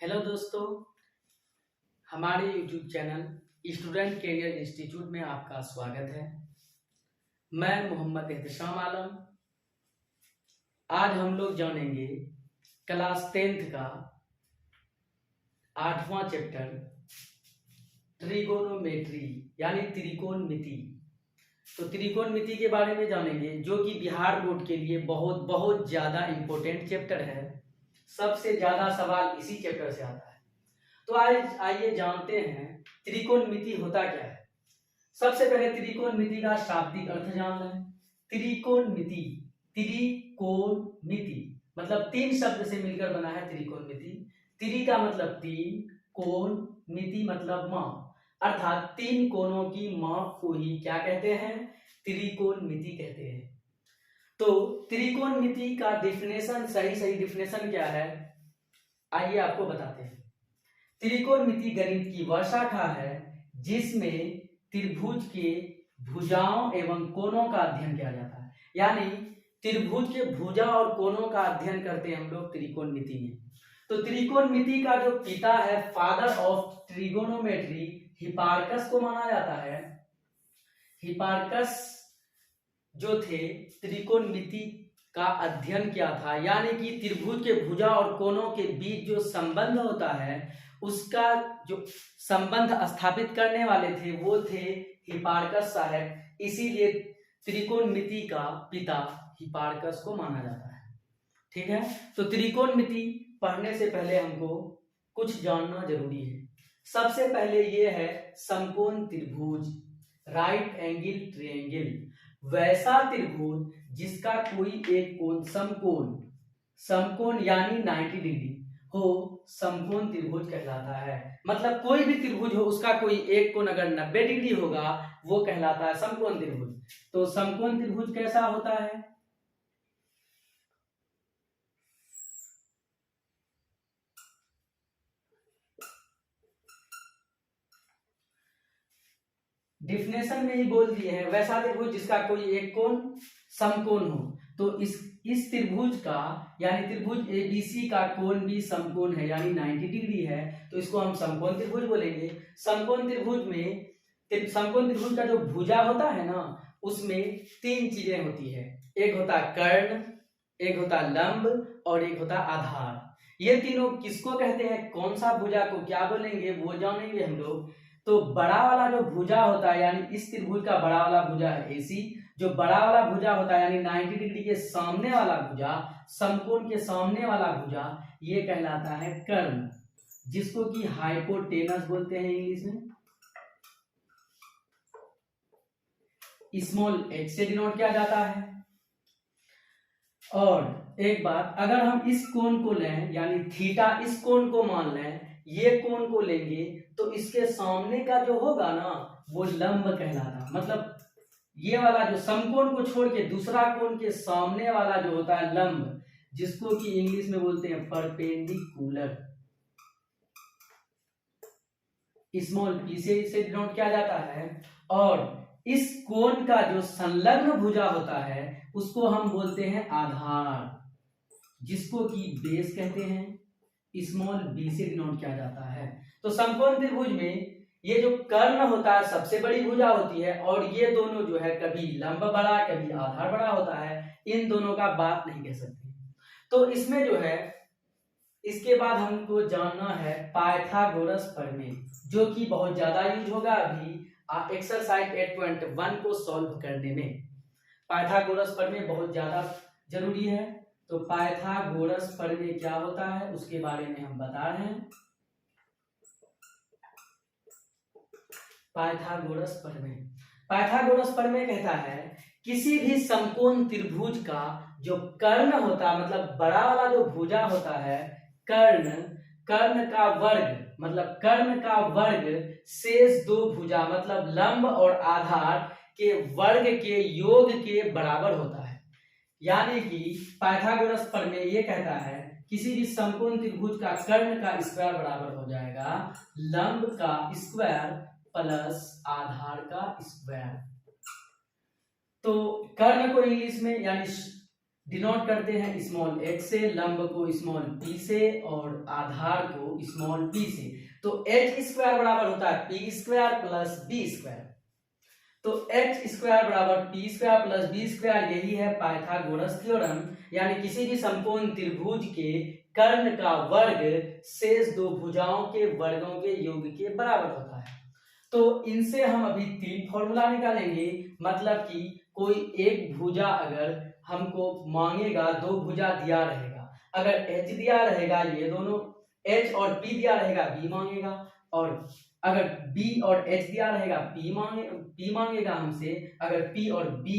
Hello दोस्तों, हमारे YouTube channel student career institute में आपका स्वागत है। मैं मोहम्मद एहतशाम आलम। आज हम लोग जानेंगे क्लास 10th का 8वां चैप्टर ट्रिगोनोमेट्री यानी त्रिकोणमिति। तो त्रिकोणमिति के बारे में जानेंगे, जो कि बिहार बोर्ड के लिए बहुत बहुत ज़्यादा इम्पोर्टेंट चैप्टर है। सबसे ज़्यादा सवाल इसी चैप्टर से आता है। तो आज आइए जानते हैं त्रिकोणमिति होता क्या है। सबसे पहले त्रिकोणमिति का शाब्दिक अर्थ जान लें। त्रिकोणमिति, त्रिकोणमिति मतलब तीन शब्द से मिलकर बना है त्रिकोणमिति। त्रि का मतलब तीन, कोण, मिति मतलब माप, अर्थात तीन कोणों की माप को ही क्या कहते हैं? त्रिकोणमिति कहते हैं। तो त्रिकोणमिति का डिफिनेशन, सही डिफिनेशन क्या है, आइए आपको बताते हैं। त्रिकोणमिति गणित की वह शाखा है जिसमें त्रिभुज के भुजाओं एवं कोणों का अध्ययन किया जाता है। यानी त्रिभुज के भुजा और कोणों का अध्ययन करते हैं हम लोग त्रिकोणमिति में। तो त्रिकोणमिति का जो पिता है, फादर ऑफ ट्रिगोनोमेट्री, हिपार्कस को माना जाता है। हिपार्कस जो थे त्रिकोणमिति का अध्ययन किया था, यानी कि त्रिभुज के भुजा और कोणों के बीच जो संबंध होता है उसका जो संबंध स्थापित करने वाले थे वो थे हिपार्कस साहब। इसीलिए त्रिकोणमिति का पिता हिपार्कस को माना जाता है। ठीक है, तो त्रिकोणमिति पढ़ने से पहले हमको कुछ जानना जरूरी है। सबसे पहले ये है समकोण त्रिभुज, राइट एंगल ट्रायंगल, वैसा त्रिभुज जिसका कोई एक कोण समकोण, समकोण यानी 90 डिग्री हो, समकोण त्रिभुज कहलाता है। मतलब कोई भी त्रिभुज हो, उसका कोई एक कोण अगर 90 डिग्री होगा वो कहलाता है समकोण त्रिभुज। तो समकोण त्रिभुज कैसा होता है? डिफिनेशन में ही बोल दिए हैं, वैसा त्रिभुज जिसका कोई एक कोण समकोण हो। तो इस त्रिभुज का यानी त्रिभुज ABC का कोण भी समकोण है, यानी 90 डिग्री है, तो इसको हम समकोण त्रिभुज बोलेंगे। समकोण त्रिभुज में समकोण त्रिभुज का जो भुजा होता है ना, उसमें तीन चीजें होती है। एक होता कर्ण, एक होता लंब और एक होता आधार। ये तीनों किसको कहते हैं, कौन सा भुजा को क्या बोलेंगे वो जानेंगे हम लोग। तो बड़ा वाला जो भुजा होता है, यानी इस त्रिभुज का बड़ा वाला भुजा है AC, जो बड़ा वाला भुजा होता है यानी 90 डिग्री के सामने वाला भुजा, समकोण के सामने वाला भुजा, ये कहलाता है कर्ण, जिसको कि हाइपोटेनस बोलते हैं इंग्लिश में। स्मॉल h से डिनोट किया जाता है। और एक बात, अगर हम इस कोण को लें यानी थीटा, इस कोण को मान लें, ये कोण को लेंगे, तो इसके सामने का जो होगा ना वो लंब कहलाता। मतलब ये वाला जो समकोण को छोड़ के दूसरा कोण के सामने वाला जो होता है लंब, जिसको कि इंग्लिश में बोलते हैं परपेंडिकुलर, स्मॉल p से इसे डिनोट किया जाता है। और इस कोण का जो संलग्न भुजा होता है उसको हम बोलते हैं आधार, जिसको कि बेस कहते हैं, स्मॉल b से डिनोट किया जाता है। तो समकोण त्रिभुज में ये जो कर्ण होता है सबसे बड़ी भुजा होती है, और ये दोनों जो है कभी लंब बड़ा कभी आधार बड़ा होता है, इन दोनों का बात नहीं कह सकते। तो इसमें जो है, इसके बाद हमको जानना है पाइथागोरस प्रमेय, जो कि बहुत ज्यादा यूज होगा अभी एक्सरसाइज 8.1 को सॉल्व करने में। पाइथागोरस प्रमेय बहुत ज्यादा जरूरी है। तो पाइथागोरस प्रमेय क्या होता है उसके बारे में हम बता रहे हैं। पाइथागोरस प्रमेय, पाइथागोरस प्रमेय कहता है किसी भी समकोण त्रिभुज का जो कर्ण होता है, मतलब बड़ा वाला जो भुजा होता है कर्ण, कर्ण का वर्ग मतलब कर्ण का वर्ग शेष दो भुजा मतलब लंब और आधार के वर्ग के योग के बराबर होता है। यानी कि पाइथागोरस प्रमेय ये कहता है किसी भी समकोण त्रिभुज का कर्ण का स्क्वायर बराबर हो जाएगा लंब का स्क्वायर प्लस आधार का स्क्वायर। तो कर्ण को इंग्लिश में यानी डिनोट करते हैं स्मॉल h से, लंब को स्मॉल p से और आधार को स्मॉल p से। तो h स्क्वायर बराबर होता है p square plus b square. तो h स्क्वायर बराबर p square plus b square, यही है पाइथागोरस थ्योरम। यानी किसी भी समकोण त्रिभुज के कर्ण का वर्ग शेष दो भुजाओं के वर्गों के योग के बराबर होता है। तो इनसे हम अभी तीन फॉर्मूला निकालेंगे। मतलब कि कोई एक भुजा अगर हमको मांगेगा, दो भुजा दिया रहेगा, अगर h दिया रहेगा, ये दोनों h और p दिया रहेगा, b मांगेगा, और अगर b और h दिया रहेगा, p मांगेगा हमसे, अगर p और b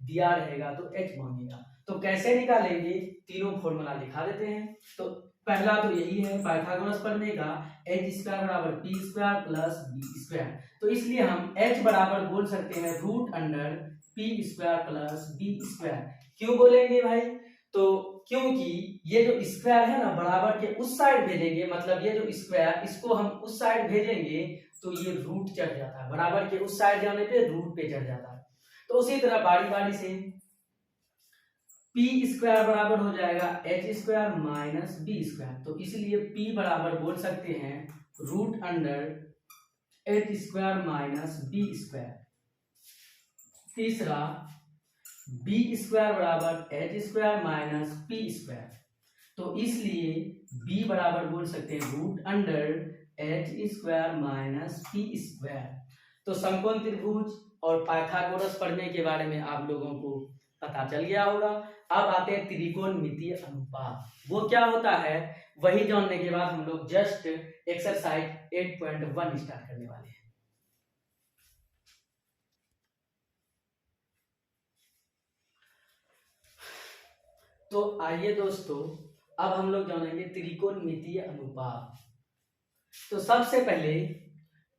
दिया रहेगा तो h मांगेगा। तो कैसे निकालेंगे, तीनों फॉर्मूला लिखा देते हैं। तो पहला तो यही है पाइथागोरस पढ़ने का, h स्क्वायर बराबर p square plus b square. तो इसलिए हम h बराबर बोल सकते हैं root under p square plus b square. क्यों बोलेंगे भाई, तो क्योंकि ये जो स्क्वायर है ना बराबर के उस साइड भेजेंगे, मतलब ये जो स्क्वायर इसको हम उस साइड भेजेंगे तो ये रूट चढ़ जाता है, बराबर के उस साइड जाने पे रूट पे चढ़ जाता है। तो उसी तरह बारी बारी से p स्क्वायर बराबर हो जाएगा h square minus b square. तो इसलिए p बराबर बोल सकते हैं root under h square minus b square. तीसरा b स्क्वायर बराबर h square minus p square. तो इसलिए b बराबर बोल सकते हैं root under h square minus p square. तो समकोण त्रिभुज और पाइथागोरस पढ़ने के बारे में आप लोगों को पता चल गया होगा। अब आते हैं त्रिकोणमितीय अनुपात। वो क्या होता है, वही जानने के बाद हम लोग जस्ट एक्सरसाइज 8.1 स्टार्ट करने वाले हैं। तो आइए दोस्तों, अब हम लोग जानेंगे त्रिकोणमितीय अनुपात। तो सबसे पहले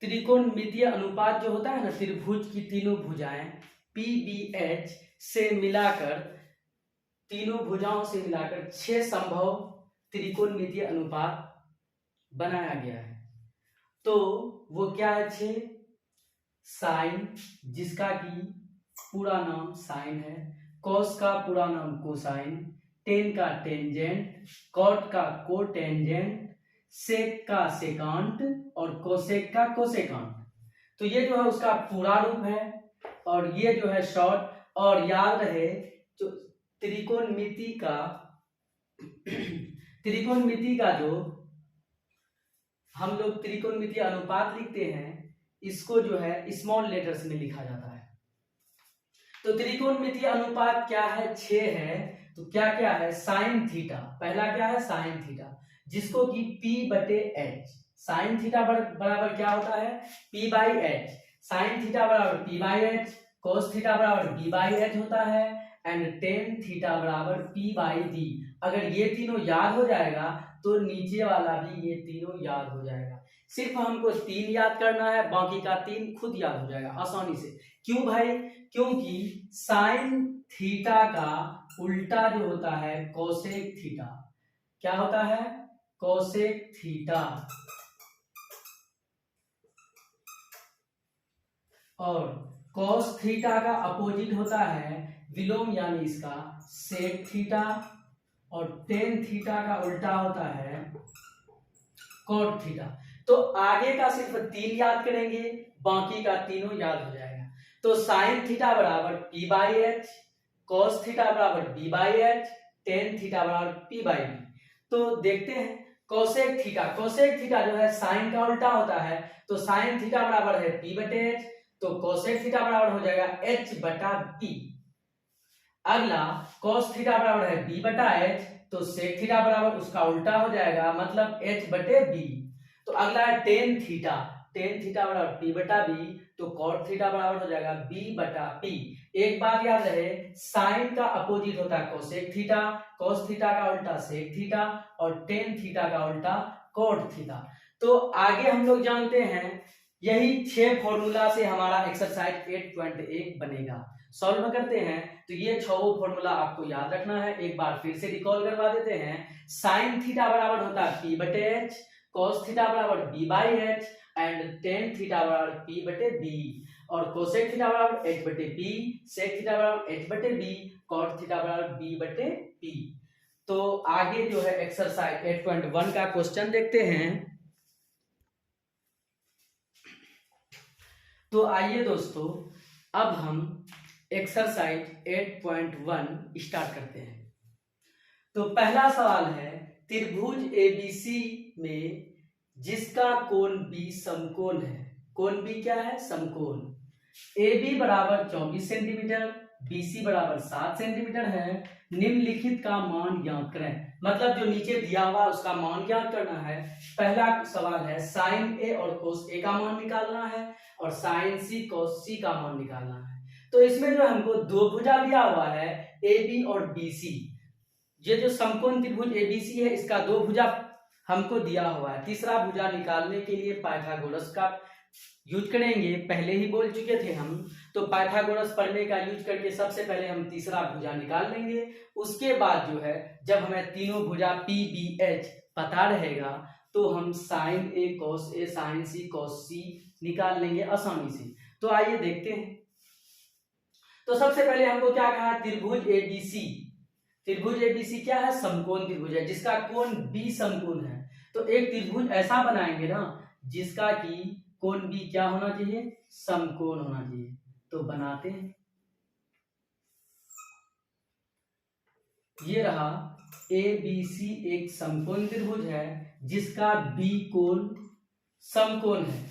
त्रिकोणमितीय अनुपात जो होता है ना, त्रिभुज की तीनों भुजाएं PBH से मिलाकर, तीनों भुजाओं से मिलाकर 6 संभव त्रिकोणमितीय अनुपात बनाया गया है। तो वो क्या है, 6? साइन, जिसका कि पूरा नाम साइन है, कॉस का पूरा नाम कोसाइन, टेन का टेंजेंट, कॉट का कोटेंजेंट, सेक का सेकांट और कोसेक का कोसेकांट। तो ये जो है उसका पूरा रूप है और ये जो है शॉर्ट। और याद रहे जो त्रिकोणमिति का जो हम लोग त्रिकोणमितीय अनुपात लिखते हैं, इसको जो है स्मॉल लेटर्स में लिखा जाता है। तो त्रिकोणमितीय अनुपात क्या है, 6 है। तो क्या क्या है, साइन थीटा, पहला क्या है साइन थीटा, जिसको कि p/h, साइन थीटा बराबर क्या होता है p/h, साइन थीटा बराबर p/h, cos थीटा बराबर b/h होता है, एंड टेन थीटा बराबर p/d। अगर ये तीनों याद हो जाएगा तो नीचे वाला भी ये तीनों याद हो जाएगा। सिर्फ हमको 3 याद करना है, बाकी का 3 खुद याद हो जाएगा आसानी से। क्यों भाई, क्योंकि साइन थीटा का उल्टा जो होता है कोसेक थीटा, क्या होता है कोसेक थीटा, और कॉस थीटा का अपोजिट होता है विलोम यानी इसका सेक थीटा, और टेन थीटा का उल्टा होता है कॉट थीटा। तो आगे का सिर्फ 3 याद करेंगे, बाकी का तीनों याद हो जाएगा। तो साइन थीटा बराबर p/h, कॉस थीटा बराबर b/h, टेन थीटा बराबर p/d। तो देखते हैं कोसेक थीटा, कोसेक थीटा जो है साइन का उल्टा होता है, तो साइन थीटा बराबर है p/h, तो कोसेक थीटा बराबर हो जाएगा h/p। अगला cos थीटा बराबर है b/h, तो सेक थीटा बराबर उसका उल्टा हो जाएगा, मतलब h/b। तो अगला है टेन थीटा, टेन थीटा बराबर p/b, तो cot थीटा बराबर हो जाएगा b/p। एक बात याद रहे, साइन का अपोजिट होता है कोसेक थीटा, cos थीटा का उल्टा सेक थीटा, और टेन थीटा का उल्टा cot थीटा। तो आगे हम लोग जानते हैं, यही 6 फॉर्मूला से हमारा एक्सरसाइज 8.1 बनेगा। सॉल्व करते हैं, तो ये 6 फॉर्मूला आपको याद रखना है। एक बार फिर से रिकॉल करवा देते हैं। साइन थीटा बराबर होता है p/h, cos थीटा बराबर b by H and tan theta बराबर p बटे b और कोसेक थीटा बराबर h बटे p, सेक थीटा बराबर h बटे b, cot थीटा बराबर b बटे p। तो आगे जो है एक्सरसाइज 8.1 का क्वेश्चन देखते हैं। तो आइए दोस्तों अब हम एक्सरसाइज 8.1 स्टार्ट करते हैं। तो पहला सवाल है त्रिभुज ABC में जिसका कोण B समकोण है। कोण B क्या है? समकोण। AB बराबर 24 सेंटीमीटर, BC बराबर 7 सेंटीमीटर है। निम्नलिखित का मान ज्ञात करें। मतलब जो नीचे दिया हुआ उसका मान ज्ञात करना है। पहला सवाल है साइन A और कोस A का मान निकालना है और साइन C कोस C का मान निकालना है। तो इसमें जो हमको दो भुजा दिया हुआ है AB और BC। ये जो समकोण त्रिभुज ABC है इसका दो भुजा हमको दिया हुआ है। तीसरा भुजा निकालने के लिए पाइथागोरस का यूज करेंगे। पहले ही बोल चुके थे हम। तो पाइथागोरस प्रमेय का यूज करके सबसे पहले हम तीसरा भुजा निकाल लेंगे। उसके बाद जो है जब हमें तीनों भुजा PBH पता रहेगा तो हम sine A cos A sine C cos C निकाल लेंगे आसानी से। तो आइए देखते हैं। तो सबसे पहले हमको क्या कहा? त्रिभुज ABC। त्रिभुज ABC क्या है? समकोण त्रिभुज है जिसका कोण B समकोण है। तो एक त्रिभुज ऐसा बनाएंगे ना जिसका कि कोण B क्या होना चाहिए? समकोण होना चाहिए। तो बनाते हैं। ये रहा ABC एक समकोण त्रिभुज है जिसका B कोण समकोण है।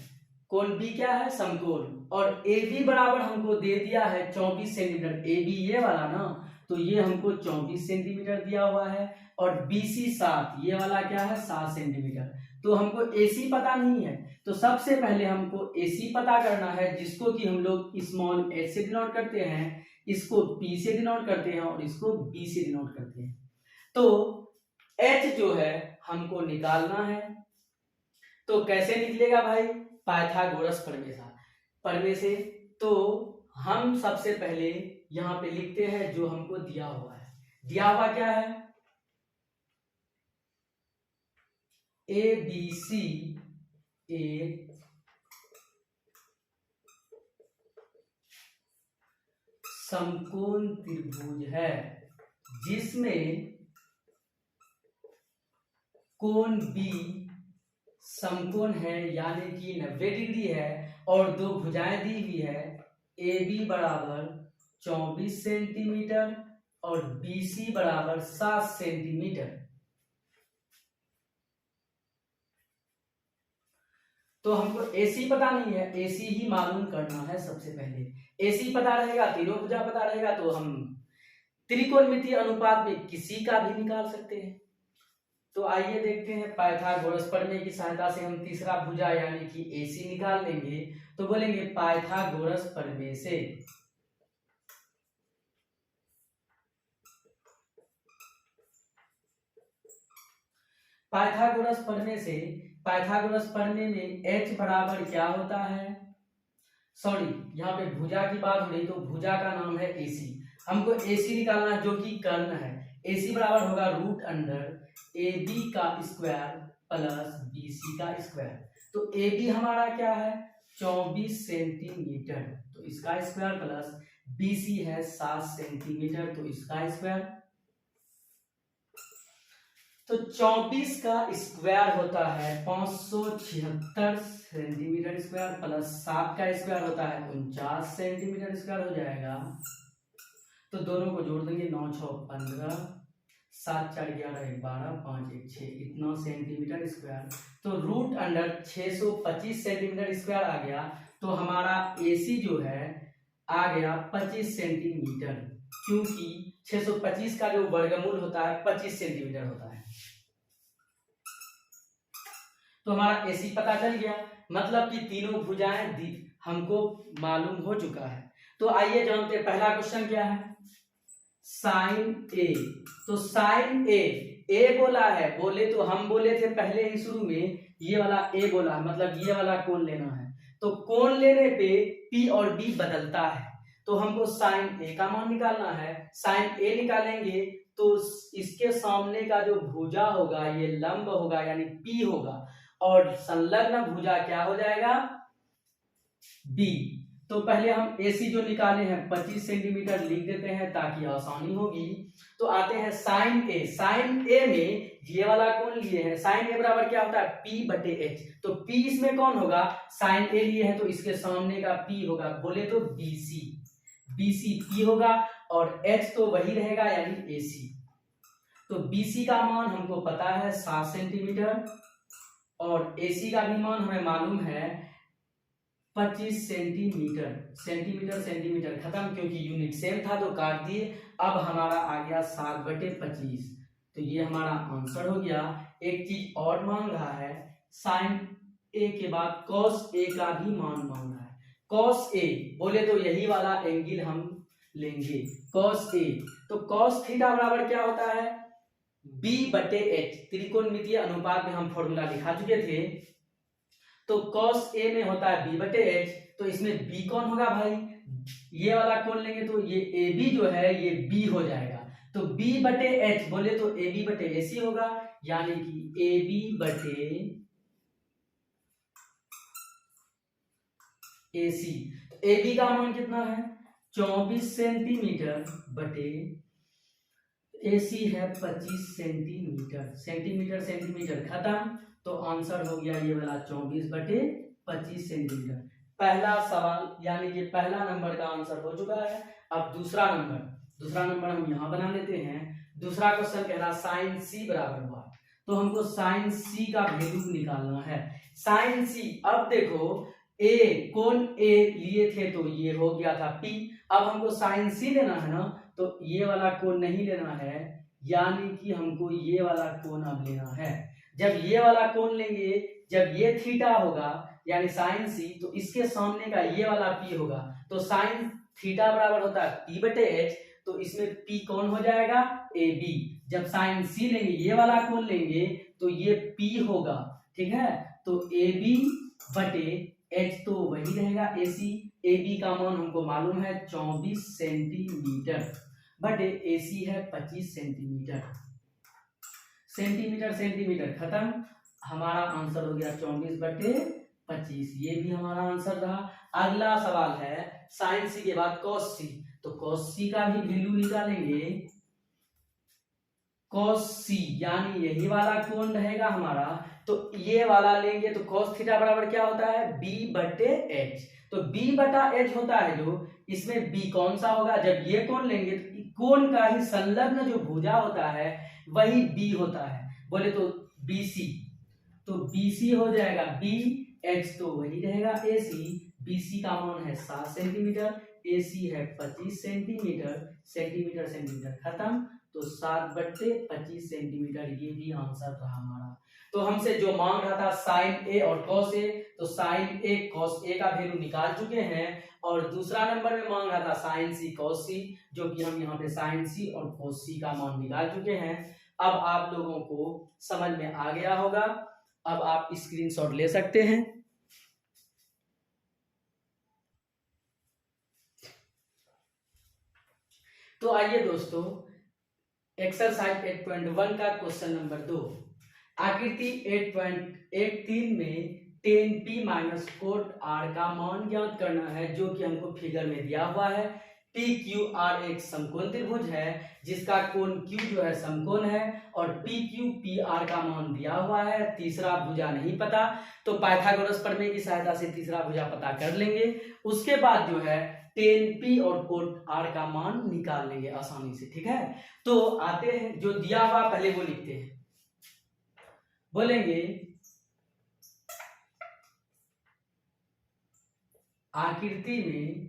कोण B क्या है? समकोण। और AB बराबर हमको दे दिया है 24 सेंटीमीटर। AB ये वाला ना, तो ये हमको 24 सेंटीमीटर दिया हुआ है और BC 7, ये वाला क्या है? 7 सेंटीमीटर। तो हमको AC पता नहीं है। तो सबसे पहले हमको AC पता करना है जिसको कि हम लोग स्मॉल h से डिनोट करते हैं, इसको P से डिनोट करते हैं और इसको B से डिनोट करते हैं। तो H जो है हमको निकालना है। तो कैसे निकलेगा भाई? पाइथागोरस प्रमेय से। तो हम सबसे पहले यहां पे लिखते हैं जो हमको दिया हुआ है। दिया हुआ क्या है? ABC एक समकोण त्रिभुज है जिसमें कोण B समकोण है यानी कि 90 डिग्री है और दो भुजाएं दी हुई है। AB बराबर 24 सेंटीमीटर और BC बराबर 7 सेंटीमीटर। तो हमको AC पता नहीं है, AC ही मालूम करना है सबसे पहले। AC पता रहेगा, तीनों भुजा पता रहेगा तो हम त्रिकोणमितीय अनुपात में किसी का भी निकाल सकते हैं। तो आइए देखते हैं पाइथागोरस प्रमेय की सहायता से हम तीसरा भुजा यानी कि AC निकाल लेंगे। तो बोलेंगे पाइथागोरस प्रमेय से पाइथागोरस प्रमेय में H बराबर क्या होता है? सॉरी, यहाँ पे भुजा की बात हो रही तो भुजा का नाम है AC। हमको AC निकालना है जो कि कर्ण है। AC बराबर होगा रूट अंडर AB का स्क्वायर प्लस BC का स्क्वायर। तो AB हमारा क्या है? 24 सेंटीमीटर, तो इसका स्क्वायर प्लस BC है 7 सेंटीमीटर, तो इसका स्क्वायर। तो 24 का स्क्वायर होता है 576 सेंटीमीटर स्क्वायर प्लस 7 का स्क्वायर होता है 49 सेंटीमीटर स्क्वायर हो जाएगा। तो दोनों को जोड़ देंगे 9 6 15, 7 4 11 12, 5 1 6, इतना सेंटीमीटर स्क्वायर। तो रूट अंडर 625 सेंटीमीटर स्क्वायर आ गया। तो हमारा AC जो है आ गया 25 सेंटीमीटर, क्योंकि 625 का जो वर्गमूल होता है 25 सेंटीमीटर होता है। तो हमारा AC पता चल गया, मतलब कि तीनों भुजाएं हमको मालूम हो चुका है। तो आइए जानते हैं पहला क्वेश्चन क्या है? Sine A। तो साइन A बोला है, बोले तो हम बोले थे पहले ही शुरू में ये वाला A बोला है, मतलब ये वाला कोण लेना है। तो कोण लेने पे P और B बदलता है, तो हमको साइन A का मान निकालना है। साइन A निकालेंगे तो इसके सामने का जो भुजा होगा ये लंब होगा यानी P होगा, और संलग्न भुजा क्या हो जाएगा, बी। तो पहले हम AC जो निकाले हैं 25 सेंटीमीटर लिख देते हैं ताकि आसानी होगी। तो आते हैं साइन ए। साइन ए में ये वाला कोण लिए हैं, साइन ए बराबर क्या होता है, P बटे H। तो P इसमें कौन होगा, साइन ए लिए हैं तो इसके सामने का P होगा, बोले तो BC। BC P होगा और H तो वही रहेगा यानी AC। तो BC का मान हमको पता है 7 सेंटीमीटर और AC का भी मान हमें मालूम है 25 सेंटीमीटर। सेंटीमीटर सेंटीमीटर खत्म, क्योंकि यूनिट सेम था तो काट दिए। अब हमारा आ गया 7/25। तो ये हमारा आंसर हो गया। एक चीज और मांग रहा है, साइन ए के बाद कॉस ए का भी मान मांग रहा है। कॉस ए बोले तो यही वाला एंगल हम लेंगे, कॉस ए। तो कॉस थीटा बराबर क्या होता है, B बटे H। त्रिकोणमितीय अनुपात में हम फॉर्मूला लिखा चुके थे। तो cos A में होता है B बटे H, तो इसमें B कौन होगा भाई, ये वाला कोण लेंगे तो ये AB जो है ये B हो जाएगा। तो B बटे H बोले तो AB बटे AC होगा, यानी कि AB बटे AC। तो AB का मान कितना है 24 सेंटीमीटर बटे AC है 25 सेंटीमीटर। सेंटीमीटर सेंटीमीटर खत्म, तो आंसर हो गया ये वाला 24/25 सेंटीमीटर। पहला सवाल यानी कि पहला नंबर का आंसर हो चुका है। अब दूसरा नंबर हम यहाँ बना लेते हैं। दूसरा क्वेश्चन कह रहा साइन C बराबर हुआ, तो हमको साइन C का वैल्यू निकालना है। साइन C, अब देखो A कोण A लिए थे तो ये हो गया था P। अब हमको साइन C लेना है ना, तो ये वाला कोण नहीं लेना है, यानी कि हमको ये वाला कोण अब लेना है। जब ये वाला कोण लेंगे, जब ये थीटा होगा यानी साइन C, तो इसके सामने का ये वाला P होगा। तो साइन थीटा बराबर होता है P बटे H, तो इसमें P कौन हो जाएगा, AB। जब साइन C लेंगे, ये वाला कोण लेंगे तो ये P होगा, ठीक है। तो AB बटे H तो वही रहेगा AC। AB का मान हमको मालूम है 24 सेंटीमीटर बटे AC है 25 सेंटीमीटर। सेंटीमीटर सेंटीमीटर खत्म, हमारा आंसर हो गया 24/25। ये भी हमारा आंसर रहा। अगला सवाल है साइन C के बाद cos C, तो cos C का भी वैल्यू निकालेंगे। cos C यानी यही वाला कोण रहेगा हमारा, तो ये वाला लेंगे तो cos थीटा बराबर क्या होता है, B बटे H। तो B बटा H होता है जो, इसमें B कौन सा होगा, जब ये कोण लेंगे तो कोण का ही संलग्न जो भुजा होता है वही B होता है, बोले तो BC। तो BC हो जाएगा B, H तो वही रहेगा AC। BC का मान है 7 सेंटीमीटर, AC है 25 सेंटीमीटर। सेंटीमीटर सेंटीमीटर खत्म, तो 7/25 सेंटीमीटर ये भी आंसर रहा हमारा। तो हमसे जो मांग रहा था साइन A और cos A, तो साइन A cos A का वैल्यू निकाल चुके हैं। और दूसरा नंबर में मांग रहा था साइन C cos C, जो कि हम यहाँ पे साइन C और cos C का मान निकाल चुके हैं। अब आप लोगों को समझ में आ गया होगा, अब आप स्क्रीनशॉट ले सकते हैं। तो आइए दोस्तों, एक्सरसाइज 8.1 का क्वेश्चन नंबर 2। आकृति 8.13 में tan P minus cot R का मान ज्ञात करना है, जो कि हमको फिगर में दिया हुआ है। PQR एक समकोण त्रिभुज है जिसका कोण Q जो है समकोण है, और PQPR का मान दिया हुआ है। तीसरा भुजा नहीं पता, तो पाइथागोरस प्रमेय की सहायता से तीसरा भुजा पता कर लेंगे। उसके बाद जो है tan P और कोट R का मान निकाल लेंगे आसानी से, ठीक है। तो आते हैं, जो दिया हुआ पहले वो लिखते हैं। बोलेंगे आकृति में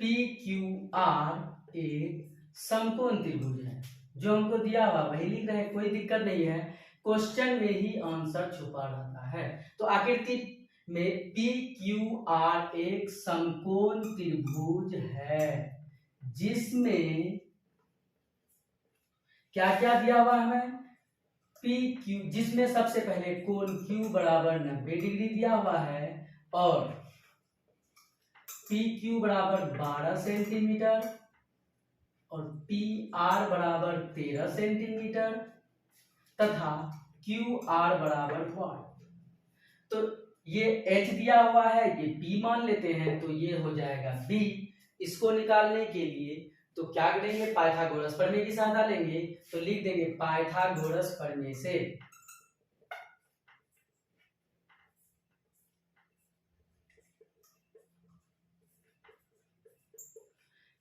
PQR एक समकोण त्रिभुज है, जो हमको दिया हुआ वही लिख रहे हैं, कोई दिक्कत नहीं है, क्वेश्चन में ही आंसर छुपा रहता है। तो आकृति में PQR एक समकोण त्रिभुज है जिसमें क्या क्या दिया हुआ है, PQ, जिसमें सबसे पहले कोण Q बराबर 90 डिग्री दिया हुआ है, और PQ बराबर 12 सेंटीमीटर और PR बराबर 13 सेंटीमीटर तथा QR बराबर 8। ये h दिया हुआ है, ये p मान लेते हैं, तो ये हो जाएगा b। इसको निकालने के लिए तो क्या करेंगे, पाइथागोरस प्रमेय की सहायता लेंगे, तो लिख देंगे पाइथागोरस प्रमेय से।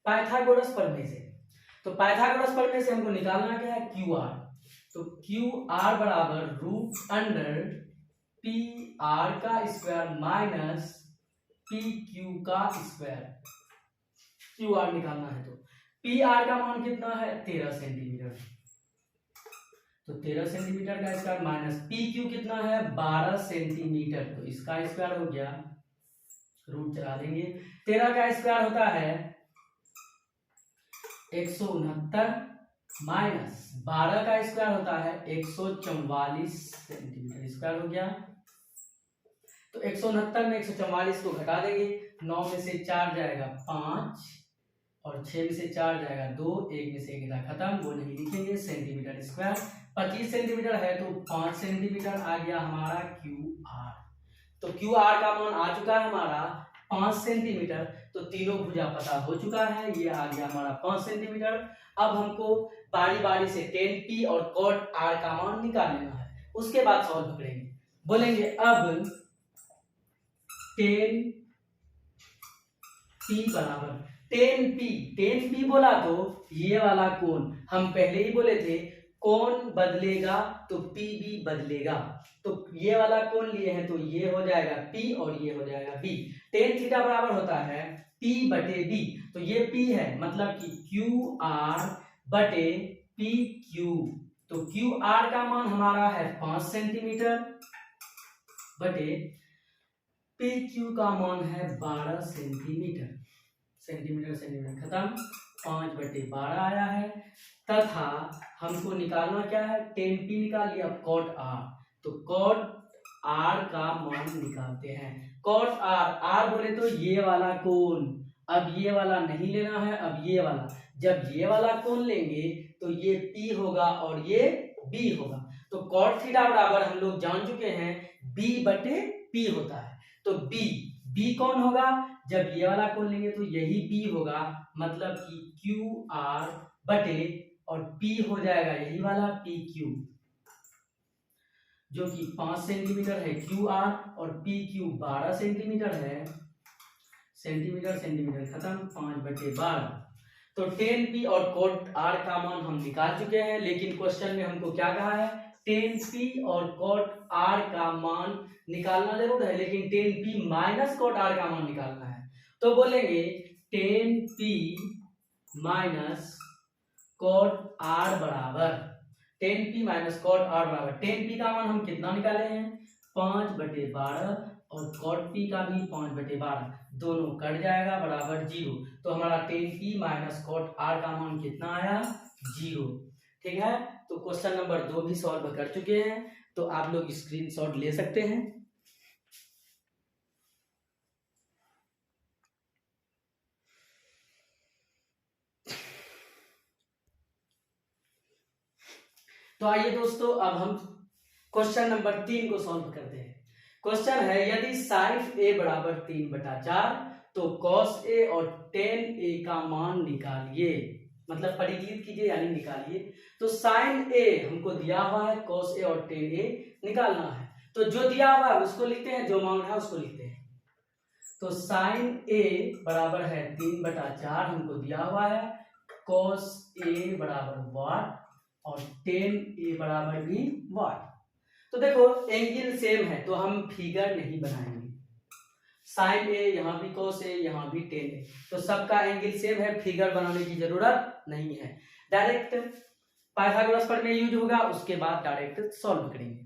पाइथागोरस प्रमेय से, तो पाइथागोरस प्रमेय से हमको निकालना क्या है, क्यू आर। तो क्यू आर बराबर रूट अंडर पी आर का स्क्वायर माइनस पी क्यू का स्क्वायर। क्यू आर निकालना है तो पी आर का मान कितना है, 13 सेंटीमीटर, तो 13 सेंटीमीटर का स्क्वायर माइनस पी क्यू कितना है, 12 सेंटीमीटर, तो इसका स्क्वायर हो गया, रूट चला देंगे। 13 का स्क्वायर होता है 169 माइनस 12 का स्क्वायर होता है 144 सेंटीमीटर, स्क्वायर हो गया। तो 169 में 144 को घटा देंगे, 9 में से 4 जाएगा 5 और 6 में से 4 जाएगा 2, 1 में से 1 गया खत्म, वो नहीं लिखेंगे, सेंटीमीटर स्क्वायर। 25 सेंटीमीटर है तो 5 सेंटीमीटर आ गया हमारा क्यू आर। तो क्यू आर का मान आ चुका है हमारा 5 सेंटीमीटर, तो तीनों भुजा पता हो चुका है, ये आ गया हमारा 5 सेंटीमीटर। अब हमको बारी बारी से टेन पी और कॉट आर का मान निकाल लेना है, उसके बाद सॉल्व करेंगे। बोलेंगे अब टेन पी बराबर टेन पी बोला तो ये वाला कोण, हम पहले ही बोले थे कोण बदलेगा तो पी भी बदलेगा, तो ये वाला कोण लिए हैं तो ये हो जाएगा P और ये हो जाएगा B। टेन थीटा बराबर होता है P बटे B, तो ये P है, मतलब कि QR बटे PQ, तो QR का मान हमारा है 5 सेंटीमीटर बटे PQ का मान है 12 सेंटीमीटर, सेंटीमीटर खत्म, 5 बटे 12 आया है। तथा हमको निकालना क्या है, टेन पी निकाल लिया, कॉट आर, तो कॉट आर का मान निकालते हैं। कॉट आर, आर बोले तो ये वाला कोण, अब ये वाला नहीं लेना है, अब ये वाला, जब ये वाला कोण लेंगे तो ये P होगा और ये B होगा, तो कॉट थीटा बराबर हम लोग जान चुके हैं B बटे P होता है, तो B कौन होगा, जब ये वाला कोण लेंगे तो यही B होगा, मतलब कि QR बटे और P हो जाएगा यही वाला PQ, जो कि 5 सेंटीमीटर है QR और PQ 12 सेंटीमीटर है, सेंटीमीटर खत्म, 5 बटे 12। तो टेन पी और कॉट आर का मान हम निकाल चुके हैं, लेकिन क्वेश्चन में हमको क्या कहा है, टेन पी और कॉट आर का मान निकालना जरूर है, लेकिन tan P minus cot R का मान निकालना है। तो बोलेंगे tan P minus cot R बराबर, tan P minus cot R बराबर, टेन पी का मान हम कितना निकाले हैं, 5 बटे 12 और कॉट पी का भी 5 बटे 12, दोनों कट जाएगा बराबर 0, तो हमारा tan P minus cot R का मान कितना आया, 0। ठीक है, तो क्वेश्चन नंबर 2 भी सॉल्व कर चुके हैं, तो आप लोग स्क्रीनशॉट ले सकते हैं। तो आइए दोस्तों, अब हम क्वेश्चन नंबर 3 को सॉल्व करते हैं। क्वेश्चन है, यदि साइन ए बराबर 3/4 तो कॉस ए और टेन ए का मान निकालिए, मतलब परिकलित कीजिए यानी निकालिए। तो साइन ए हमको दिया हुआ है, कॉस ए और टेन ए निकालना है, तो जो दिया हुआ है उसको लिखते हैं, जो मांग है उसको लिखते हैं। तो साइन ए बराबर है 3/4 हमको दिया हुआ है, कॉस ए बराबर वाट और टेन ए बराबर भी वाट। तो देखो एंगल सेम है तो हम फिगर नहीं बनाएंगे, साइन ए यहाँ भी कॉस ए यहाँ भी टेन ए, तो सबका एंगल सेम है, फिगर बनाने की जरूरत नहीं है, डायरेक्ट पाइथागोरस प्रमेय यूज होगा, उसके बाद डायरेक्ट सॉल्व करेंगे।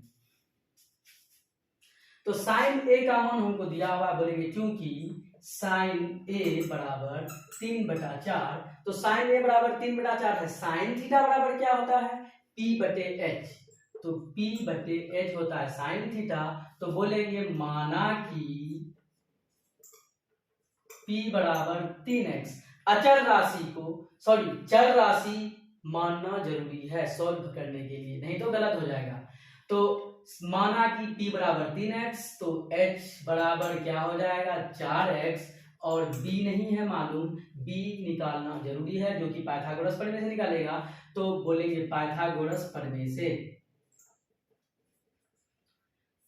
तो साइन ए का मान हमको दिया हुआ, बोलेंगे क्योंकि साइन ए बराबर 3/4, तो साइन ए बराबर 3/4 है, साइन थीटा बराबर क्या होता है, P बटे H, तो P बटे H होता है साइन थीटा। तो बोलेंगे माना कि P बराबर 3x, अचर राशि को चर राशि मानना जरूरी है सॉल्व करने के लिए, नहीं तो गलत हो जाएगा। तो माना कि p बराबर 3x, तो h बराबर क्या हो जाएगा 4x, और b नहीं है मालूम, b निकालना जरूरी है जो कि पाइथागोरस प्रमेय से निकालेगा। तो बोलेंगे पाइथागोरस प्रमेय से,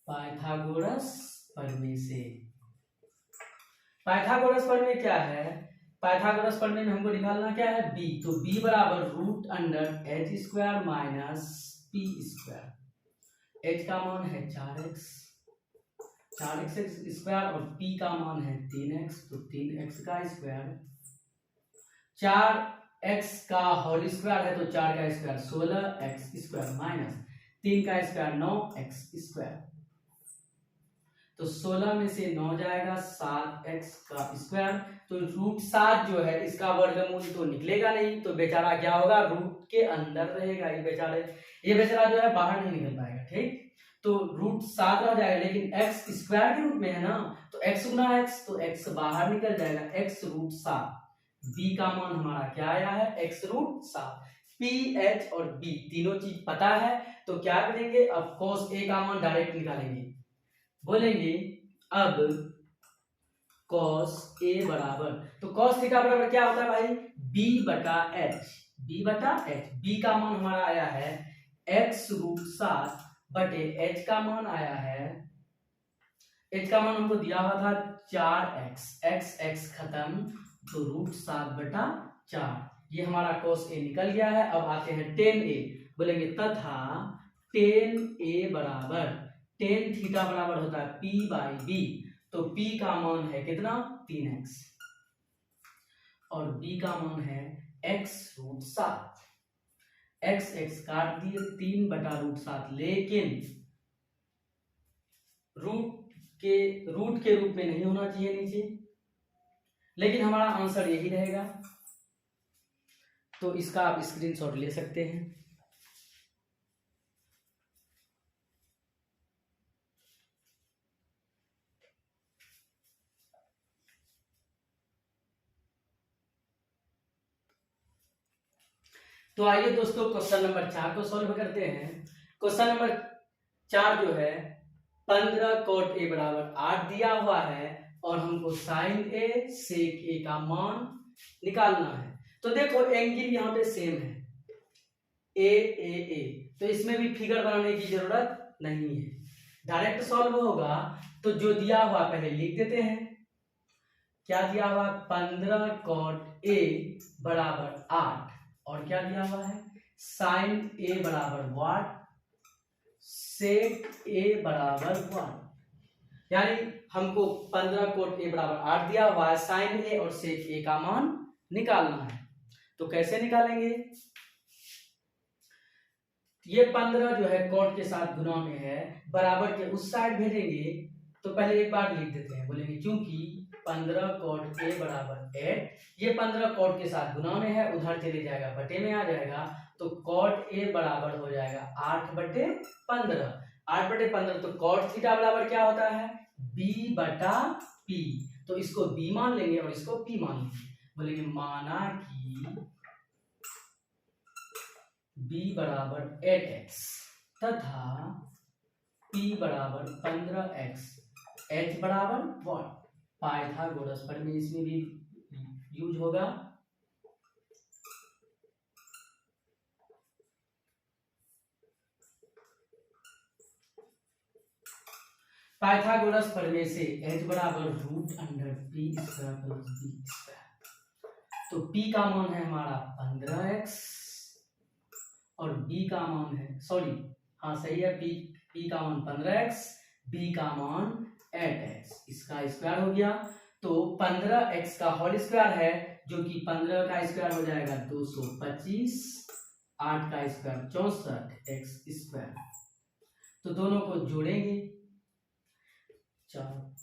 पाइथागोरस प्रमेय से। पाइथागोरस प्रमेय क्या है? पाइथागोरस प्रमेय में हमको निकालना क्या है b, तो b बराबर root under H square minus P square. h का मान है 4x स्क्वायर और p का मान है 3x, तो 3x का स्क्वायर, 4x का होल स्क्वायर है तो 4 का स्क्वायर 16x स्क्वायर माइनस 3 का स्क्वायर 9x स्क्वायर, तो 16 में से 9 जाएगा 7x का स्क्वायर। तो रूट 7 जो है इसका वर्गमूल तो निकलेगा नहीं, तो बेचारा क्या होगा, रूट के अंदर रहेगा। ये बेचारा जो है बाहर नहीं निकल पाएगा, ठीक। तो रूट 7 रह जाएगा, लेकिन x स्क्वायर के रूप में है ना, तो x गुना x, तो x बाहर निकल जाएगा, x रूट 7। b का मान हमारा क्या आया है, x रूट 7। p, h और b तीनों चीज पता है, तो क्या करेंगे, अब cos a का मान डायरेक्ट निकालेंगे। बोलेंगे अब cos a बराबर, तो cos थीटा बराबर क्या होता है भाई, b बटा h। b का मान हमारा आया है x रूट 7 बटे h का मान आया है, h का मान हमको दिया हुआ था 4x, x खत्म, तो रूट 7 बटा 4। ये हमारा cos a निकल गया है। अब आते हैं tan a, बोलेंगे तथा tan a बराबर, tan थीटा बराबर होता है p बाई b, तो p का मान है कितना 3x और b का मान है x रूट 7। x काट दिए, 3 बटा रूट 7, लेकिन रूट के रूप में नहीं होना चाहिए नीचे, लेकिन हमारा आंसर यही रहेगा। तो इसका आप स्क्रीनशॉट ले सकते हैं। तो आइए दोस्तों क्वेश्चन नंबर 4 को सॉल्व करते हैं। क्वेश्चन नंबर 4 जो है 15 cot a बराबर 8 दिया हुआ है और हमको sin a sec a का मान निकालना है। तो देखो एंगल यहाँ पे सेम है a, तो इसमें भी फिगर बनाने की जरूरत नहीं है, डायरेक्ट सॉल्व होगा। तो जो दिया हुआ पहले लिख देते हैं। क्या दिया हुआ, 15 cot a बराबर 8 और क्या दिया हुआ है sin a बराबर वाट, sec a बराबर 1। यानी हमको 15 cot a बराबर 8 दिया हुआ है, sin a और sec a का मान निकालना है। तो कैसे निकालेंगे, ये 15 जो है cot के साथ गुना में है, बराबर के उस साइड भेजेंगे। तो पहले एक बार लिख देते हैं, बोलेंगे क्योंकि 15 cot a बराबर 8, ये 15 cot के साथ गुना में है, उधर चले जाएगा बटे में आ जाएगा, तो cot a बराबर हो जाएगा 8 बटे 15। 8 बटे 15, तो cot थीटा बराबर क्या होता है b बटा p, तो इसको b मान लेंगे और इसको p मान लेंगे। बोलेंगे माना कि b बराबर 8x तथा p बराबर 15x, h बराबर 1। पाइथागोरस प्रमेय इसमें भी यूज होगा। पाइथागोरस प्रमेय से h बराबर root under p square plus b square, तो p का मान है हमारा 15x और b का मान है, सॉरी हाँ सही है, p का मान 15x, b का मान 8x, इसका स्क्वायर हो गया। तो 15x का होल स्क्वायर है, जो कि 15 का स्क्वायर हो जाएगा 225, 8 का स्क्वायर 64x स्क्वायर। तो दोनों को जोड़ेंगे, 4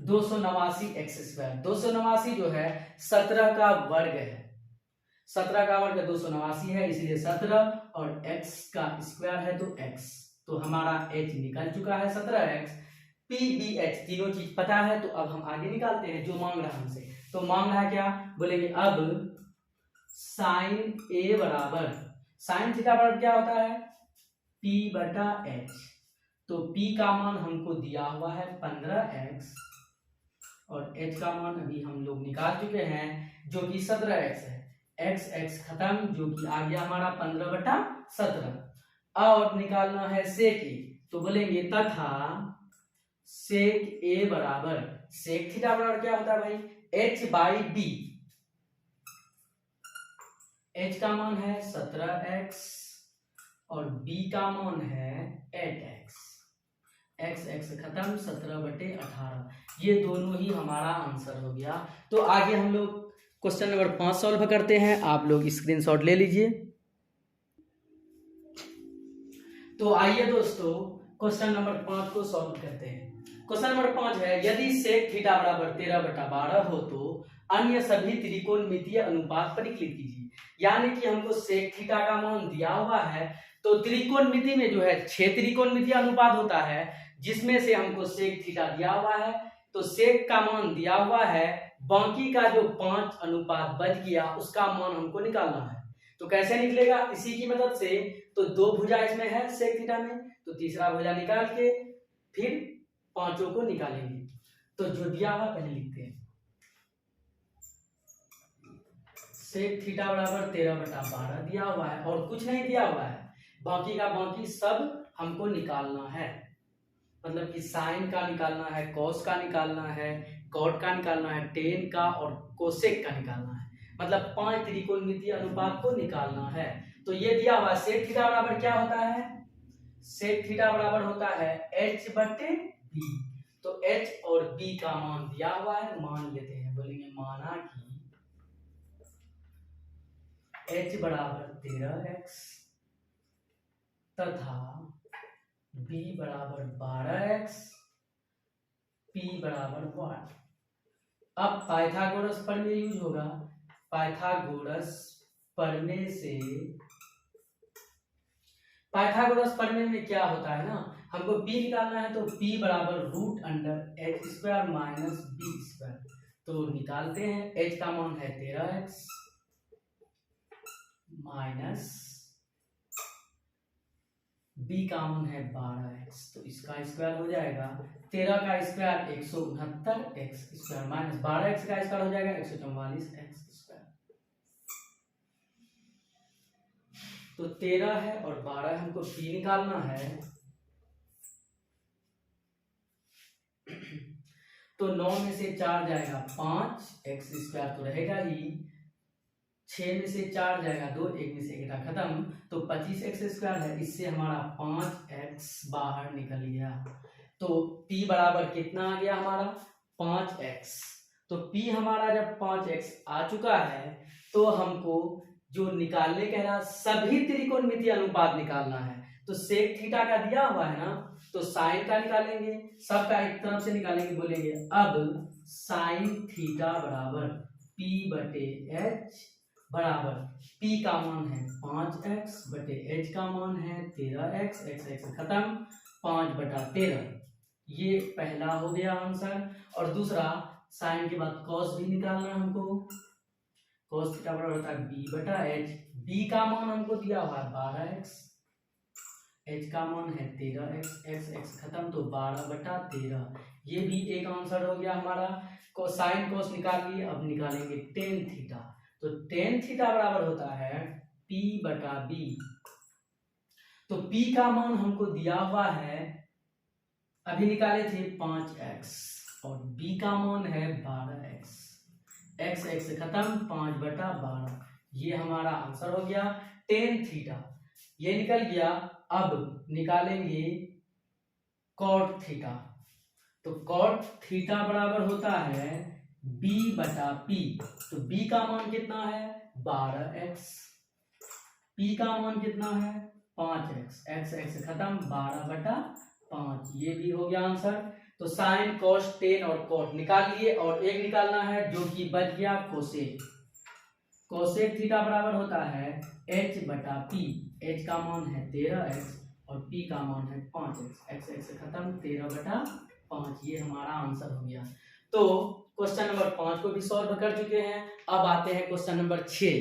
289x स्क्वायर। 289 जो है 17 का वर्ग है, 17 का वर्ग 289 है, इसलिए 17 और x का स्क्वायर है तो x, तो हमारा h निकल चुका है 17x। p b h तीनों चीज पता है, तो अब हम आगे निकालते हैं जो मांग रहा है हमसे। तो मांग रहा है क्या, बोलेंगे अब साइन ए बराबर, साइन थीटा बराबर क्या होता है, P बटा H। तो P का मान हमको दिया हुआ है 15x और H का मान अभी हम लोग निकाल चुके हैं जो कि 17x है। x खत्म, जो कि आ गया हमारा 15 बटा 17। और निकालना है सेक ए, तो बोलेंगे तथा सेक ए बराबर, सेक थीटा बराबर क्या होता है भाई, h बाई बी। h का मान है 17x और b का मान है 8x। x खत्म, 17/18। ये दोनों ही हमारा आंसर हो गया। तो आगे हम लोग क्वेश्चन नंबर 5 सॉल्व करते हैं। आप लोग स्क्रीनशॉट ले लीजिए। तो आइए दोस्तों क्वेश्चन नंबर 5 को सॉल्व करते हैं। क्वेश्चन नंबर 5 है, यदि सेक थीटा बराबर 13/12 हो तो अन्य सभी त्रिकोणमितीय अनुपात परिकलित कीजिए। यानी कि हमको सेक थीटा का मान दिया हुआ है, तो त्रिकोणमिति में जो है 6 त्रिकोणमितीय अनुपात होता है, जिसमें से हमको सेक थीटा दिया हुआ है, तो सेक का मान दिया हुआ है, बाकी का जो 5 अनुपात बच गया उसका मान हमको निकालना है। तो कैसे निकलेगा, इसी की मदद से। तो 2 भुजा इसमें है सेक थीटा में, तो तीसरा भुजा निकाल के फिर पांचों को निकालेंगे। तो जो दिया हुआ पहले लिखते हैं, सेक थीटा बराबर 13/12 दिया हुआ है और कुछ नहीं दिया हुआ है, बाकी का बाकी सब हमको निकालना है। मतलब कि साइन का निकालना है, कॉस का निकालना है, कॉट का निकालना है, टेन का और कोसेक का निकालना है। मतलब 5 त्रिकोणमितीय अनुपात को निकालना है। तो ये दिया हुआ सेक थीटा बराबर क्या होता है, सेक थीटा बराबर होता है h/b। तो h और b का मान दिया हुआ है, मान लेते हैं। बोलेंगे माना कि h बराबर 13x तथा b बराबर 12x, p बराबर 1। अब पाइथागोरस प्रमेय यूज होगा। पाइथागोरस प्रमेय से, पाइथागोरस प्रमेय में क्या होता है ना, हमको p निकालना है, तो p बराबर √h² माइनस b²। तो निकालते हैं, h का मान है 13x माइनस b का मान है 12x, तो इसका स्क्वायर हो जाएगा 13 का स्क्वायर 169 x² माइनस 12x का स्क्वायर हो जाएगा 144 x²। तो 13 है और 12 हमको p निकालना है। तो 9 में से 4 जाएगा 5, x² तो रहेगा ही, 6 में से 4 जाएगा 2, 1 में से 1 खत्म, तो 25x² है। इससे हमारा 5x बाहर निकल गया। तो p बराबर कितना आ गया हमारा, 5x। तो p हमारा जब 5x आ चुका है, तो हमको जो निकालने कह रहा सभी त्रिकोणमितीय अनुपात निकालना है। तो सेक थीटा का दिया हुआ है ना, तो साइन का निकालेंगे, सबका एक तरफ से निकालेंगे। बोलेंगे अब साइन थीटा बराबर p/h बराबर p का मान है 5x/h का मान है 13x, x खत्म, 5/13। ये पहला हो गया आंसर। और दूसरा, साइन के बाद कॉस भी निकालना है हमको। कॉस थीटा बराबर होता है b/h। b का मान हमको दिया हुआ है 12x, h का मान है 13x, x खत्म, तो 12/13। ये भी एक आंसर हो गया हमारा। साइन कॉस निकाल लिए, अब निकालेंगे टेन थीटा। तो टेन थीटा बराबर होता है p/b। तो p का मान हमको दिया हुआ है, अभी निकाले थे 5x और b का मान है 12x, x खत्म, 5/12। ये हमारा आंसर हो गया टेन थीटा। ये निकल गया। अब निकालेंगे कॉट थीटा। तो कॉट थीटा बराबर होता है b/p। तो b का मान कितना है 12x, p का मान कितना है 5x, x खत्म, 12/5। ये भी हो गया आंसर। तो साइन कॉस टेन और कॉट निकाल लिए, और एक निकालना है जो कि बच गया कोसेक। कोसेक थीटा बराबर होता है h/p। h का मान है 13x और p का मान है 5x, x खत्म, 13/5। ये हमारा आंसर हो गया। तो क्वेश्चन नंबर 5 को भी सॉल्व कर चुके हैं। अब आते हैं क्वेश्चन नंबर 6।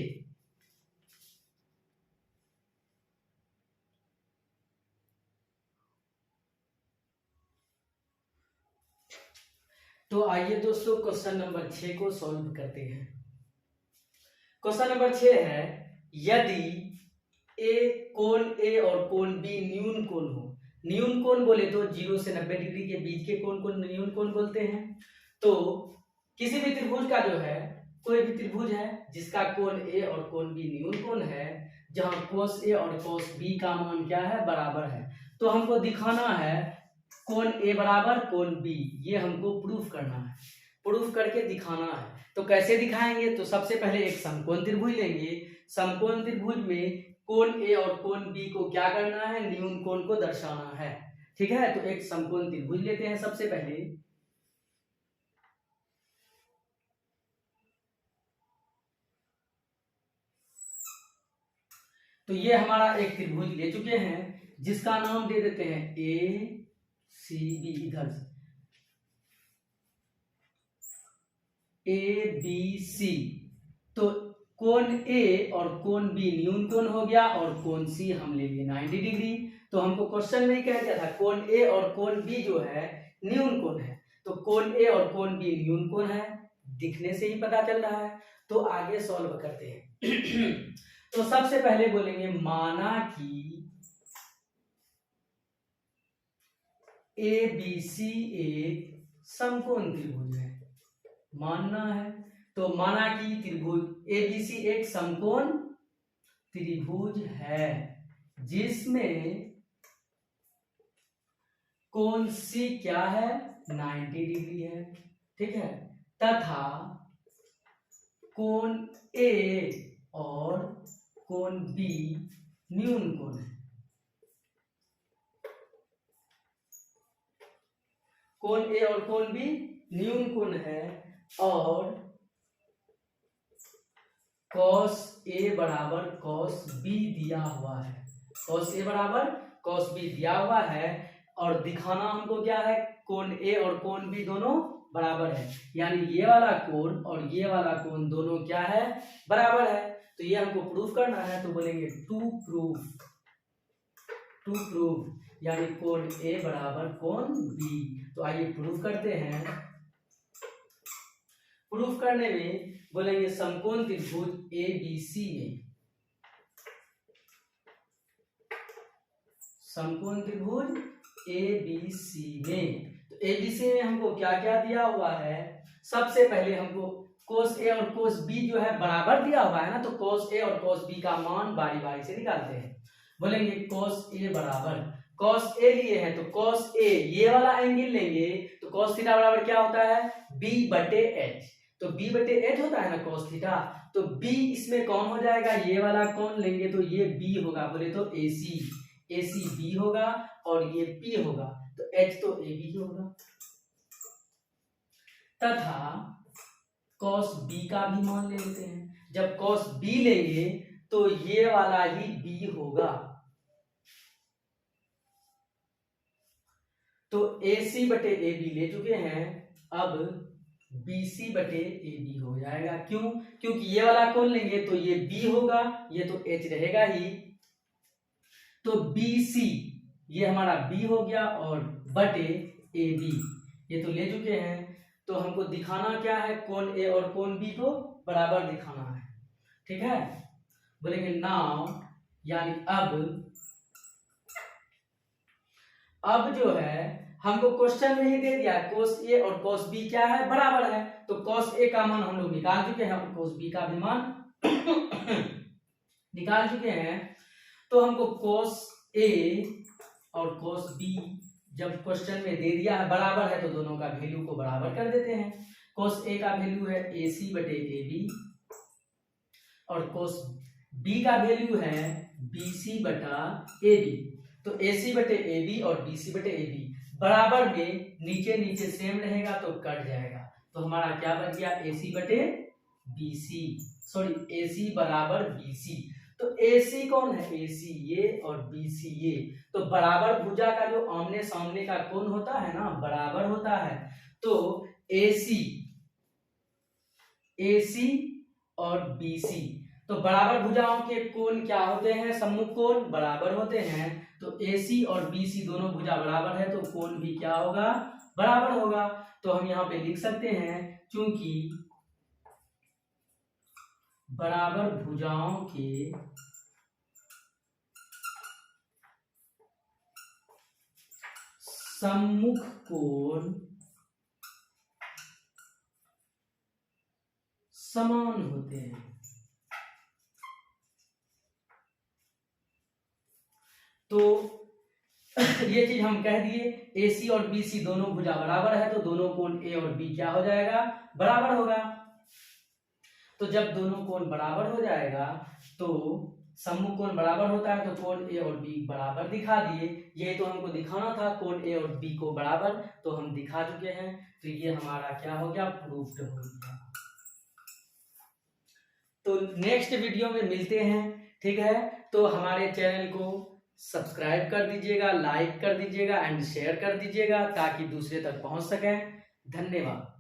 तो आइए दोस्तों क्वेश्चन नंबर 6 को सॉल्व करते हैं। क्वेश्चन नंबर 6 है, यदि कोण ए और कोण बी न्यून कोण हो। न्यून कोण बोले तो 0 से 90 डिग्री के बीच के कोण को न्यून कोण बोलते हैं। तो किसी भी त्रिभुज का जो है, कोई भी त्रिभुज है जिसका कोण ए और कोण बी न्यून कोण है, जहां cos ए और cos बी का मान क्या है, बराबर है। तो हमको दिखाना है कोण ए बराबर कोण बी, ये हमको प्रूफ करना है, प्रूफ करके दिखाना है। तो कैसे दिखाएंगे, तो सबसे पहले एक समकोण त्रिभुज लेंगे। समकोण त्रिभुज में कोण ए और कोण बी को क्या करना है, न्यून कोण को दर्शाना है। ठीक है, तो एक समकोण त्रिभुज लेते हैं सबसे पहले। तो ये हमारा एक त्रिभुज ले चुके हैं, जिसका नाम दे देते हैं ए सी बी। इधर ए बी सी। तो कोण ए और कोण बी न्यून कोण हो गया, और कोण सी हम लेंगे 90 डिग्री। तो हमको क्वेश्चन में ही कह दिया था कोण ए और कोण बी जो है न्यून कोण है। तो कोण ए और कोण बी न्यून कोण है, दिखने से ही पता चल रहा है। तो आगे सॉल्व करते हैं। तो सबसे पहले बोलेंगे, माना कि ए बी सी एक समकोण त्रिभुज है, मानना है। तो माना कि त्रिभुज ए बी सी एक समकोण त्रिभुज है, जिसमें कोण सी क्या है, 90 डिग्री है। ठीक है, तथा कोण ए और कोण बी न्यून कोण है। कोण ए और कोण बी न्यून कोण है, और cos ए बराबर cos बी दिया हुआ है। cos ए बराबर cos बी दिया हुआ है, और दिखाना हमको क्या है, कोण ए और कोण बी दोनों बराबर है। यानी ये वाला कोण और ये वाला कोण दोनों क्या है, बराबर है। तो ये हमको प्रूफ करना है। तो बोलेंगे टू प्रूफ, यानी कोण ए बराबर कोण बी। तो आइए प्रूफ करते हैं। प्रूफ करने में बोलेंगे समकोण त्रिभुज ए बी सी में, समकोण त्रिभुज ए बी सी में। तो ए बी सी में हमको क्या क्या दिया हुआ है, सबसे पहले हमको cos ए और cos बी जो है बराबर दिया हुआ है ना। तो cos ए और cos बी का मान बारी बारी से निकालते हैं। बोलेंगे cos ए बराबर, cos ए लिए हैं तो cos ए ये वाला एंगल लेंगे, तो cos थीटा बराबर क्या होता है, b बटे h। तो b बटे h होता है ना cos थीटा। तो b इसमें कौन हो जाएगा, ये वाला कौन लेंगे तो ये b होगा। बोले तो AC b होगा, और ये p होगा, तो h तो ab ही होगा। तथा cos b का भी मान ले लेते हैं। जब cos b लेंगे तो ये वाला ही b होगा। तो AC बटे AB ले चुके हैं, अब BC बटे AB हो जाएगा। क्यों, क्योंकि ये वाला कौन लेंगे तो ये B होगा, ये तो H रहेगा ही। तो BC ये हमारा B हो गया, और बटे AB ये तो ले चुके हैं। तो हमको दिखाना क्या है, कोण A और कोण B को बराबर दिखाना है। ठीक है, बोलेंगे नाउ, यानी अब जो है हमको क्वेश्चन में ही दे दिया cos A और cos B क्या है, बराबर है। तो cos A का मान हम लोग निकाल चुके हैं, हम cos B का भी मान निकाल चुके हैं। तो हमको cos A और cos B जब क्वेश्चन में दे दिया है बराबर है, तो दोनों का वैल्यू को बराबर कर देते हैं। cos A का वैल्यू है AC बटे AB, और cos B का वैल्यू है BC बटा AB। तो AC बटे AB और BC बटे AB बराबर में नीचे नीचे सेम रहेगा, तो कट जाएगा। तो हमारा क्या बच गया, AC बटे BC, सॉरी AC बराबर BC। तो AC कौन है, AC ये और BC ये। तो बराबर भुजा का जो आमने सामने का कोण होता है ना, बराबर होता है। तो AC और BC, तो बराबर भुजाओं के कोण क्या होते हैं, सम्मुख कोण बराबर होते हैं। तो AC और BC दोनों भुजा बराबर है, तो कोण भी क्या होगा, बराबर होगा। तो हम यहाँ पे लिख सकते हैं चूंकि बराबर भुजाओं के सम्मुख कोण समान होते हैं। तो ये चीज हम कह दिए, AC और BC दोनों भुजा बराबर है तो दोनों कोण A और B क्या हो जाएगा, बराबर होगा। तो जब दोनों कोण बराबर हो जाएगा तो सम्मुख कोण बराबर होता है तो कोण A और B बराबर दिखा दिए। ये तो हमको दिखाना था कोण A और B को बराबर, तो हम दिखा चुके हैं। तो ये हमारा क्या हो गया, प्रूफ्ड हो गया। तो नेक्स्ट वीडियो में मिलते हैं, ठीक है। तो हमारे चैनल को सब्सक्राइब कर दीजिएगा, लाइक कर दीजिएगा एंड शेयर कर दीजिएगा ताकि दूसरे तक पहुंच सके। धन्यवाद।